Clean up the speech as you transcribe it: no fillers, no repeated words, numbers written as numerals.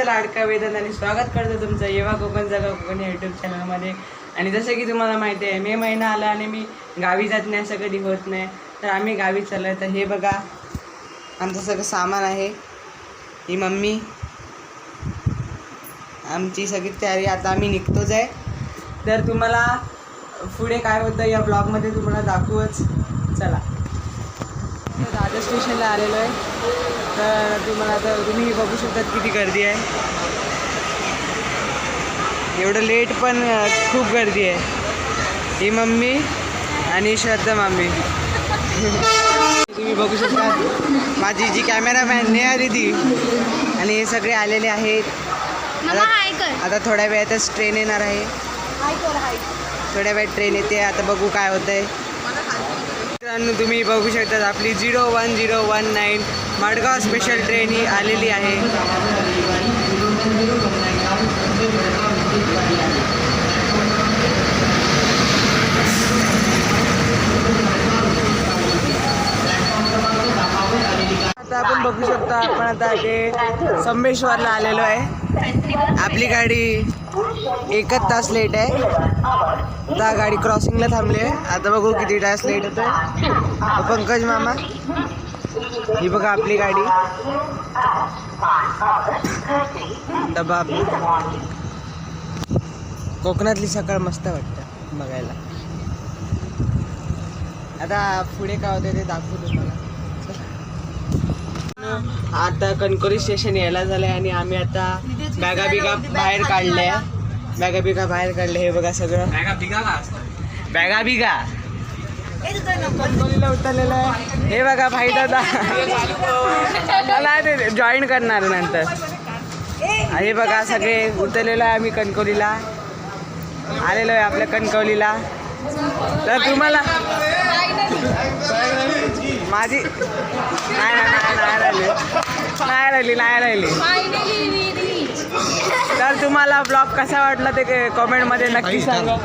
लाडका वेदन आणि स्वागत करतो तुमचं येवा कोकण जगा कोकण यूट्यूब चॅनलमध्ये. आणि जसं की तुम्हाला माहिती आहे, मे महिना आला आणि मी गावी जात नाही असं कधी होत नाही, तर आम्ही गावी चाललो आहे. तर हे बघा आमचं सगळं सामान आहे, ही मम्मी, आमची सगळी तयारी. आता आम्ही निघतोच आहे. तर तुम्हाला पुढे काय होतं या ब्लॉगमध्ये तुम्हाला दाखवूच. चला, दादर स्टेशनला आलेलो आहे. तर तुम्हाला आता तुम्ही बघू शकतात किती गर्दी आहे. एवढं लेट पण खूप गर्दी आहे. ही मम्मी आणि श्रद्धा मामी. तुम्ही बघू शकता माझी जी कॅमेरामॅन नेहा दीदी आणि हे सगळे आलेले आहेत. आता थोड्या वेळातच ट्रेन येणार आहे. थोड्या वेळात ट्रेन येते. आता बघू काय होतं आहे. मित्रांनो तुम्ही बघू शकता आपली 01019 मडगाव स्पेशल ट्रेन ही आलेली आहे. आता आपण बघू शकता, आपण आता ते संमेश्वरला आलेलो आहे. आपली गाडी 1 तास लेट आहे. आता गाडी क्रॉसिंगला थांबली आहे. आता बघू किती तास लेट होतं. पंकज मामा, ही बघा आपली गाडी. डबा कोकणातली सकाळ मस्त वाटतं बघायला. आता पुढे काय होतं ते दाखवू तुम्हाला. आता कणकोली स्टेशन यायला झालं आहे आणि आम्ही आता बॅगा बिगा बाहेर काढल्या. हे बघा सगळं बॅगा बिगा कणकोलीला उतरलेलं आहे. हे बघा भाई दादा मला ते जॉईन करणार नंतर. हे बघा सगळे उतरलेलं आहे. आम्ही कणकोलीला आलेलो आहे, आपल्या कणकवलीला. तर तुम्हाला माझी नाही राहिली. तर तुम्हाला ब्लॉग कसा वाटला ते कमेंटमध्ये नक्की सांगा.